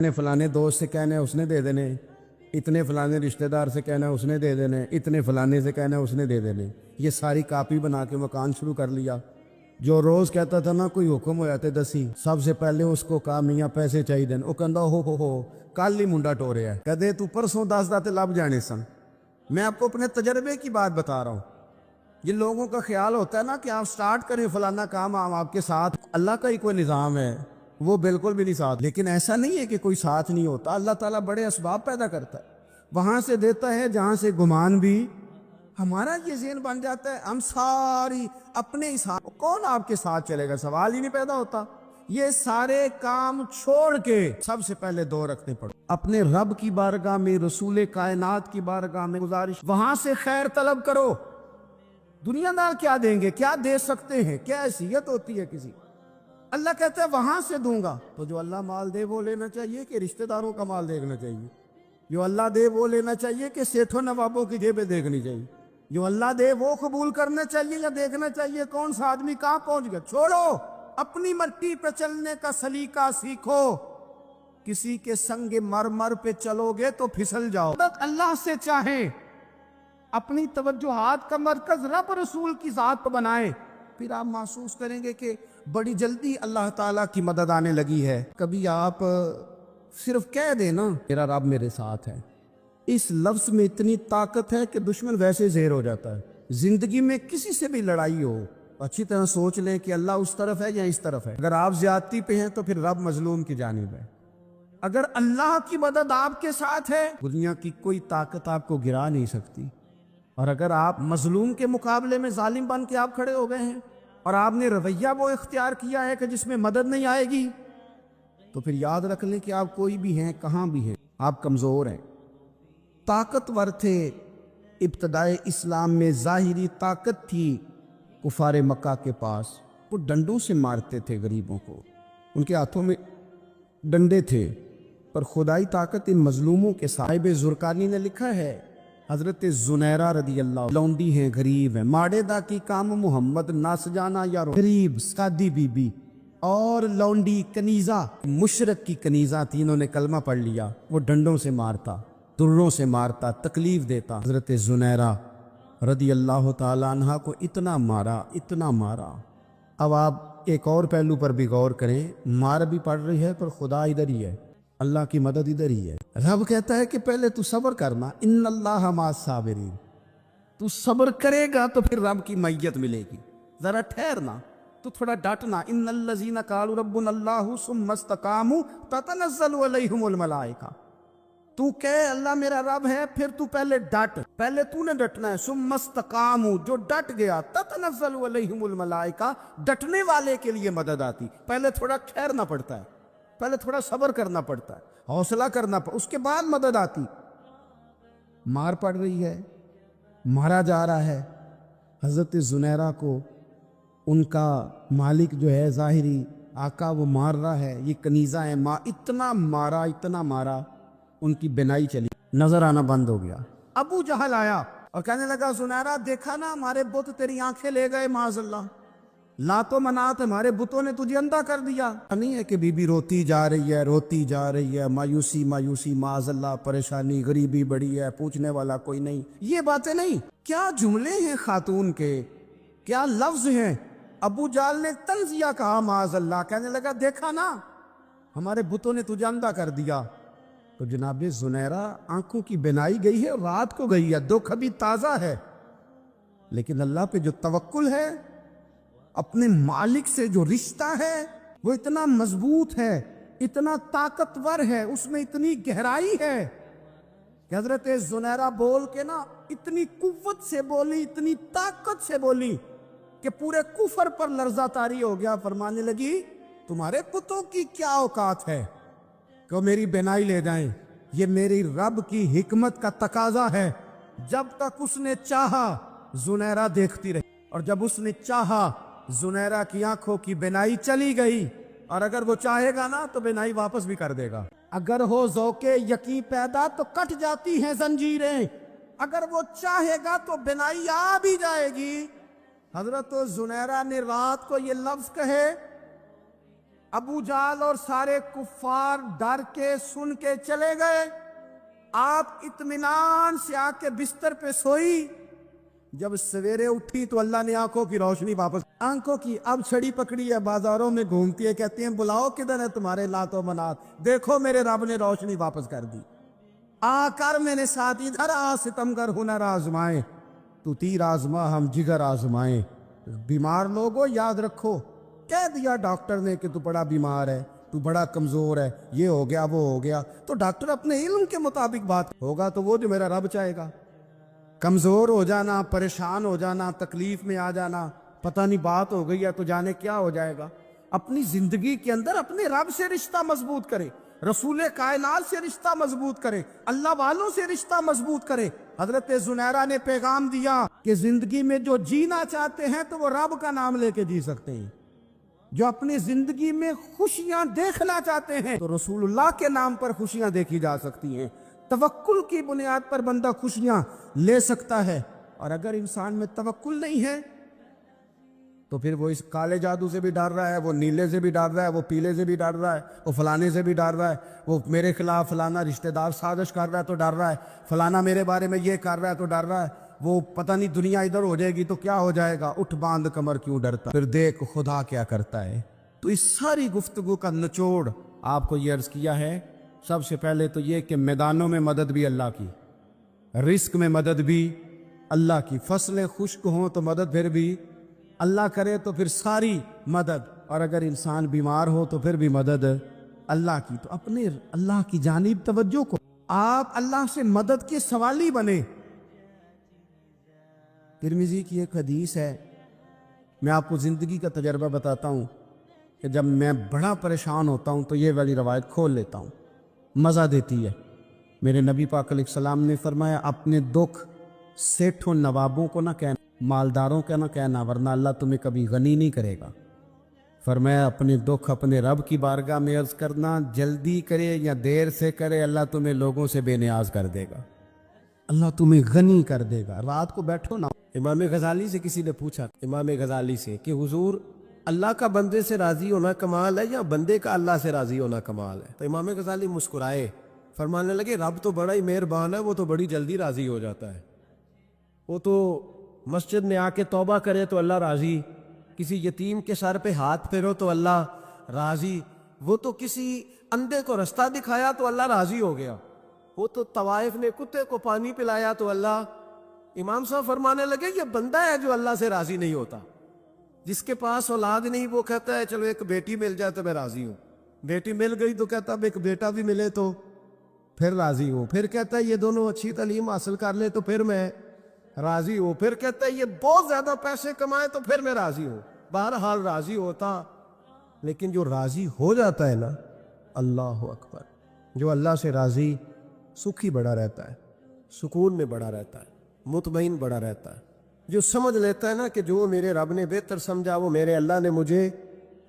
इतने फलाने दोस्त से कहना है उसने दे देने, इतने फलाने रिश्तेदार से कहना है उसने दे देने, इतने फलाने से कहना है उसने दे देने। ये सारी कापी बना के मकान शुरू कर लिया। जो रोज कहता था ना कोई हुक्म हो जाते दसी, सबसे पहले उसको कहा मियाँ पैसे चाहिए। वो कहता हो कल ही मुंडा टोरे है, कहते तू परसों 10 दाते लब जाने सन। मैं आपको अपने तजर्बे की बात बता रहा हूँ। ये लोगों का ख्याल होता है ना कि आप स्टार्ट करें फलाना काम, हम आपके साथ, अल्लाह का ही कोई निज़ाम है, वो बिल्कुल भी नहीं साथ। लेकिन ऐसा नहीं है कि कोई साथ नहीं होता, अल्लाह ताला बड़े असबाब पैदा करता है, वहां से देता है जहां से गुमान भी। हमारा ये ज़हन बन जाता है हम सारी अपने ही साथ, कौन आपके साथ चलेगा, सवाल ही नहीं पैदा होता। ये सारे काम छोड़ के सबसे पहले दो रखने पड़े, अपने रब की बारगाह में, रसूल कायनात की बारगाह में गुजारिश, वहां से खैर तलब करो। दुनियादार क्या देंगे, क्या दे सकते हैं, क्या हैसियत होती है किसी। अल्लाह कहता है वहां से दूंगा। तो जो अल्लाह माल दे वो लेना चाहिए कि रिश्तेदारों का माल देखना चाहिए? जो अल्लाह दे वो लेना चाहिए कि सेठों नवाबों की जेबें देखनी चाहिए? जो अल्लाह दे वो कबूल करना चाहिए या देखना चाहिए कौन सा आदमी कहां पहुंच गया? छोड़ो, अपनी मट्टी पे चलने का सलीका सीखो। किसी के संग मर पे चलोगे तो फिसल जाओ। अल्लाह से चाहे, अपनी तवज्जुहात का मरकज रब रसूल की जात पर बनाए, फिर आप महसूस करेंगे कि बड़ी जल्दी अल्लाह ताला की मदद आने लगी है। कभी आप सिर्फ कह देना मेरा रब मेरे साथ है, इस लफ्ज में इतनी ताकत है कि दुश्मन वैसे ज़ेर हो जाता है। जिंदगी में किसी से भी लड़ाई हो, अच्छी तरह सोच लें कि अल्लाह उस तरफ है या इस तरफ है। अगर आप ज्यादती पे हैं तो फिर रब मजलूम की जानिब है। अगर अल्लाह की मदद आपके साथ है, दुनिया की कोई ताकत आपको गिरा नहीं सकती। और अगर आप मजलूम के मुकाबले में जालिम बन के आप खड़े हो गए हैं और आपने रवैया वो इख्तियार किया है कि जिसमें मदद नहीं आएगी, तो फिर याद रख लें कि आप कोई भी हैं, कहां भी हैं, आप कमजोर हैं। ताकतवर थे इब्तदाए इस्लाम में, जाहिरी ताकत थी कुफारे मक्का के पास, वो डंडों से मारते थे गरीबों को, उनके हाथों में डंडे थे। पर खुदाई ताकत इन मजलूमों के साहिब जुरकानी ने लिखा है, हजरत जुनैरा रदी अल्लाह, लौंडी है, गरीब है, माड़ेदा की काम मोहम्मद नास जाना यारो, गरीब सादी बीबी और लौंडी कनीजा, मुशरक की कनीजा, तीनों ने कलमा पढ़ लिया। वो डंडों से मारता, दुर्रों से मारता, तकलीफ देता। हजरत जुनैरा रदी अल्लाह ताला अन्हा को इतना मारा, इतना मारा। अब आप एक और पहलू पर भी गौर करें, मार भी पड़ रही है पर खुदा इधर ही है, अल्लाह की मदद इधर ही है। रब कहता है कि पहले तू सब्र करना, इन्नल्लाह मास साबिरीन, तू सब्र करेगा तो फिर रब की मैयत मिलेगी। जरा ठहरना, तो थोड़ा डटना। इन्नल्लज़ीना क़ालू रब्बुनल्लाहु सुम्मा इस्तक़ामू ततनज़्ज़लु अलैहिमुल मलाइका, तू कह अल्लाह मेरा रब है, फिर तू पहले डट, पहले तूने डटना है। सुम्मा इस्तक़ामू, जो डट गया, ततनज़्ज़लु अलैहिमुल मलाइका, डटने वाले के लिए मदद आती। पहले थोड़ा ठहरना पड़ता है, पहले थोड़ा सब्र करना पड़ता है, हौसला करना पड़ता, उसके बाद मदद आती। मार पड़ रही है, मारा जा रहा है। हजरत जुनैरा को उनका मालिक जो है जाहिरी आका, वो मार रहा है। ये कनीजा है, इतना मारा, इतना मारा, उनकी बिनाई चली, नजर आना बंद हो गया। अबू जहल आया और कहने लगा, जुनैरा देखा ना हमारे बुत तेरी आंखें ले गए, माज़अल्लाह, लातो मनात हमारे बुतों ने तुझे अंधा कर दिया। नहीं है कि बीबी रोती जा रही है, रोती जा रही है, मायूसी मायूसी, माज़अल्लाह, परेशानी, गरीबी बड़ी है, पूछने वाला कोई नहीं, ये बातें नहीं। क्या जुमले हैं खातून के, क्या लफ्ज हैं। अबू जाल ने तंजिया कहा, माज़अल्लाह, कहने लगा देखा ना हमारे बुतों ने तुझे अंधा कर दिया। तो जनाब जुनैरा आंखों की बिनाई गई है, रात को गई है, दुख अभी ताजा है, लेकिन अल्लाह पे जो तवक्कुल है, अपने मालिक से जो रिश्ता है, वो इतना मजबूत है, इतना ताकतवर है, उसमें इतनी गहराई है कि हजरत जुनैरा बोल के ना इतनी कुव्वत से बोली, इतनी ताकत से बोली कि पूरे कुफर पर लर्जा तारी हो गया। फरमाने लगी, तुम्हारे पुतों की क्या औकात है कि वो मेरी बेनाई ले जाएं? ये मेरी रब की हिकमत का तकाजा है। जब तक उसने चाहा जुनैरा देखती रही, और जब उसने चाहा जुनैरा की आंखों की बिनाई चली गई। और अगर वो चाहेगा ना तो बिनाई वापस भी कर देगा। अगर हो ज़ौके यकीन पैदा तो कट जाती हैं जंजीरें, अगर वो चाहेगा तो बिनाई आ भी जाएगी। हजरत जुनैरा ने रात को ये लफ्ज कहे, अबू जाल और सारे कुफ्फार डर के सुन के चले गए। आप इत्मीनान से आके बिस्तर पे सोई। जब सवेरे उठी तो अल्लाह ने आंखों की रोशनी वापस, आंखों की अब छड़ी पकड़ी है, बाजारों में घूमती है, कहती है बुलाओ किधर है तुम्हारे लातो मनात, देखो मेरे रब ने रोशनी वापस कर दी। आकर मैंने साथ इधर आ सितमगर हुनर आजमाए, तू तीर आजमा हम जिगर आजमाए। बीमार लोगों याद रखो, कह दिया डॉक्टर ने कि तू बड़ा बीमार है, तू बड़ा कमजोर है, ये हो गया वो हो गया, तो डॉक्टर अपने इल्म के मुताबिक बात होगा तो वो जो मेरा रब चाहेगा। कमजोर हो जाना, परेशान हो जाना, तकलीफ में आ जाना, पता नहीं बात हो गई है तो जाने क्या हो जाएगा। अपनी जिंदगी के अंदर अपने रब से रिश्ता मजबूत करे, रसूल कायनात से रिश्ता मजबूत करे, अल्लाह वालों से रिश्ता मजबूत करे। हजरत जुनैरा ने पैगाम दिया कि जिंदगी में जो जीना चाहते हैं तो वो रब का नाम लेके जी सकते हैं। जो अपनी जिंदगी में खुशियां देखना चाहते हैं तो रसूलुल्लाह के नाम पर खुशियां देखी जा सकती हैं। तवक्कुल की बुनियाद पर बंदा खुशियां ले सकता है। और अगर इंसान में तवक्कुल नहीं है तो फिर वो इस काले जादू से भी डर रहा है, वो नीले से भी डर रहा है, वो पीले से भी डर रहा है, वो फलाने से भी डर रहा है, वो मेरे खिलाफ फलाना रिश्तेदार साजिश कर रहा है तो डर रहा है, फलाना मेरे बारे में ये कर रहा है तो डर रहा है, वो पता नहीं दुनिया इधर हो जाएगी तो क्या हो जाएगा, उठ बांध कमर क्यों डरता। फिर देख खुदा क्या करता है। तो इस सारी गुफ्तगू का निचोड़ आपको ये अर्ज किया है। सबसे पहले तो ये कि मैदानों में मदद भी अल्लाह की, रिस्क में मदद भी अल्लाह की, फसलें खुश्क हों तो मदद फिर भी अल्लाह करे, तो फिर सारी मदद, और अगर इंसान बीमार हो तो फिर भी मदद अल्लाह की। तो अपने अल्लाह की जानिब तवज्जो को, आप अल्लाह से मदद के सवाली बने। तिरमिजी की एक हदीस है, मैं आपको ज़िंदगी का तजर्बा बताता हूँ कि जब मैं बड़ा परेशान होता हूँ तो ये वाली रवायत खोल लेता हूँ, मज़ा देती है। मेरे नबी पाक अलैहिस्सलाम ने फरमाया, अपने दुख सेठों नवाबों को ना कहना, मालदारों का ना कहना, वरना अल्लाह तुम्हें कभी गनी नहीं करेगा। फरमाया अपने दुख अपने रब की बारगाह में अर्ज करना, जल्दी करे या देर से करे अल्लाह तुम्हें लोगों से बेनियाज कर देगा, अल्लाह तुम्हें गनी कर देगा। रात को बैठो ना। इमाम गजाली से किसी ने पूछा, इमाम गजाली से, कि हुजूर अल्लाह का बंदे से राजी होना कमाल है या बंदे का अल्लाह से राजी होना कमाल है? तो इमाम गजाली मुस्कुराए, फरमाने लगे रब तो बड़ा ही मेहरबान है, वो तो बड़ी जल्दी राजी हो जाता है। वो तो मस्जिद में आके तौबा करे तो अल्लाह राजी, किसी यतीम के सर पे हाथ फेरो तो अल्लाह राजी, वो तो किसी अंधे को रास्ता दिखाया तो अल्लाह राजी हो गया, वो तो तवाइफ ने कुत्ते को पानी पिलाया तो अल्लाह। इमाम साहब फरमाने लगे ये बंदा है जो अल्लाह से राजी नहीं होता, जिसके पास औलाद नहीं वो कहता है चलो एक बेटी मिल जाए तो मैं राजी हूँ, बेटी मिल गई तो कहता अब एक बेटा भी मिले तो फिर राजी हूँ, फिर कहता है ये दोनों अच्छी तालीम हासिल कर ले तो फिर मैं राजी हूँ, फिर कहता है ये बहुत ज्यादा पैसे कमाए तो फिर मैं राजी हूँ। बहरहाल राजी होता, लेकिन जो राजी हो जाता है ना, अल्लाह अकबर, जो अल्लाह से राजी सुखी बड़ा रहता है, सुकून में बड़ा रहता है, मुतमईन बड़ा रहता है। जो समझ लेता है ना कि जो मेरे रब ने बेहतर समझा वो मेरे अल्लाह ने मुझे।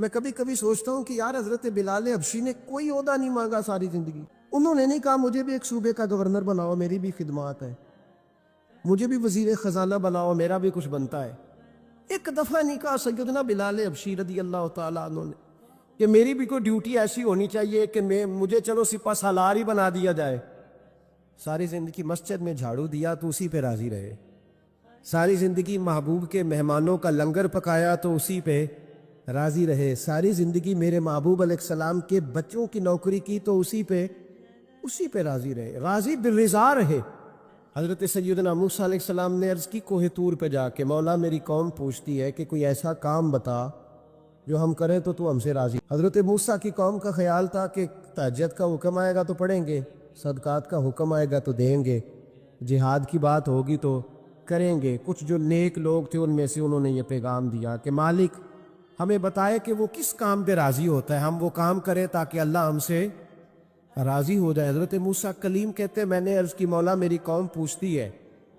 मैं कभी कभी सोचता हूँ कि यार हजरत बिलाल हबशी ने कोई ओहदा नहीं मांगा सारी जिंदगी, उन्होंने नहीं कहा मुझे भी एक सूबे का गवर्नर बनाओ मेरी भी खिदमत है, मुझे भी वजीर खजाना बनाओ मेरा भी कुछ बनता है। एक दफा नहीं कहा सैयदना बिलाल हबशी रदी अल्लाह तआला अन्हु ने कि मेरी भी कोई ड्यूटी ऐसी होनी चाहिए कि मुझे चलो सिपा सालार ही बना दिया जाए। सारी जिंदगी मस्जिद में झाड़ू दिया तो उसी पे राजी रहे, सारी जिंदगी महबूब के मेहमानों का लंगर पकाया तो उसी पे राजी रहे, सारी जिंदगी मेरे महबूब अलैहिस्सलाम के बच्चों की नौकरी की तो उसी पे राजी रहे, राजी बिर्रिज़ा रहे। हज़रत सैयदना मूसा अलैहिस्सलाम ने अर्ज़ की कोहे तूर पे जाके, मौला मेरी कौम पूछती है कि कोई ऐसा काम बता जो हम करें तो तू हमसे राजी। हज़रत मूसा की कौम का ख्याल था कि तहज्जुद का हुक्म आएगा तो पढ़ेंगे, सदकात का हुक्म आएगा तो देंगे, जिहाद की बात होगी तो करेंगे। कुछ जो नेक लोग थे उनमें से उन्होंने ये पैगाम दिया कि मालिक हमें बताए कि वो किस काम पे राज़ी होता है, हम वो काम करें ताकि अल्लाह हमसे राज़ी हो जाए। हज़रत मूसा कलीम कहते मैंने अर्ज़ की मौला मेरी कौम पूछती है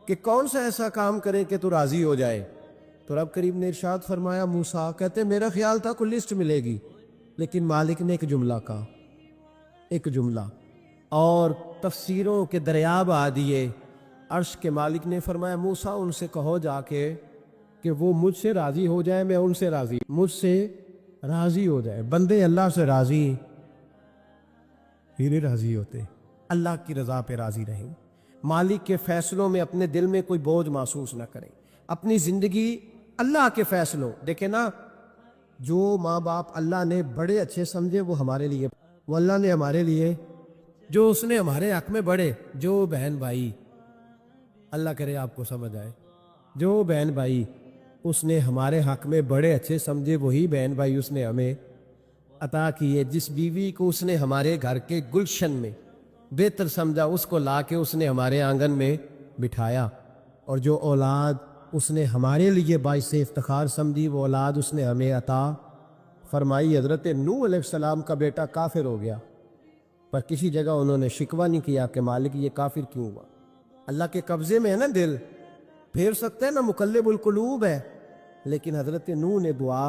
कि कौन सा ऐसा काम करें कि तू राज़ी हो जाए। तो रब करीम ने इरशाद फरमाया, मूसा कहते मेरा ख्याल था कोई लिस्ट मिलेगी, लेकिन मालिक ने एक जुमला कहा, एक जुमला, और तफसीरों के दरिया बहा दिए। अर्श के मालिक ने फरमाया मूसा उनसे कहो जाके कि वो मुझसे राज़ी हो जाए, मैं उनसे राज़ी, मुझसे राजी हो जाए। बंदे अल्लाह से राजी ही नहीं राजी होते, अल्लाह की रजा पे राजी रहें। मालिक के फैसलों में अपने दिल में कोई बोझ महसूस ना करें। अपनी जिंदगी अल्लाह के फैसलों, देखे ना, जो माँ बाप अल्लाह ने बड़े अच्छे समझे वो हमारे लिए, वो अल्लाह ने हमारे लिए जो उसने हमारे हक में बड़े, जो बहन भाई, अल्लाह करे आपको समझ आए, जो बहन भाई उसने हमारे हक में बड़े अच्छे समझे वही बहन भाई उसने हमें अता किए। जिस बीवी को उसने हमारे घर के गुलशन में बेहतर समझा उसको ला के उसने हमारे आंगन में बिठाया, और जो औलाद उसने हमारे लिए बाइस इफ्तिखार समझी वो औलाद उसने हमें अता फरमाई। हजरत नूह अलैहिस्सलाम का बेटा काफिर हो गया, पर किसी जगह उन्होंने शिकवा नहीं किया कि मालिक ये काफिर क्यों हुआ। अल्लाह के कब्जे में है ना दिल, फेर सकते हैं ना, मुकल्लिबुल कुलूब है। लेकिन हजरत नूह ने दुआ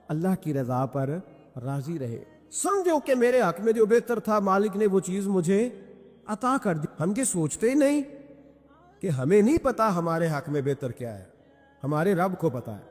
अल्लाह की रजा पर राजी रहे। समझो कि मेरे हक में जो बेहतर था मालिक ने वो चीज मुझे अता कर दी। हम ये सोचते ही नहीं कि हमें नहीं पता हमारे हक में बेहतर क्या है, हमारे रब को पता है।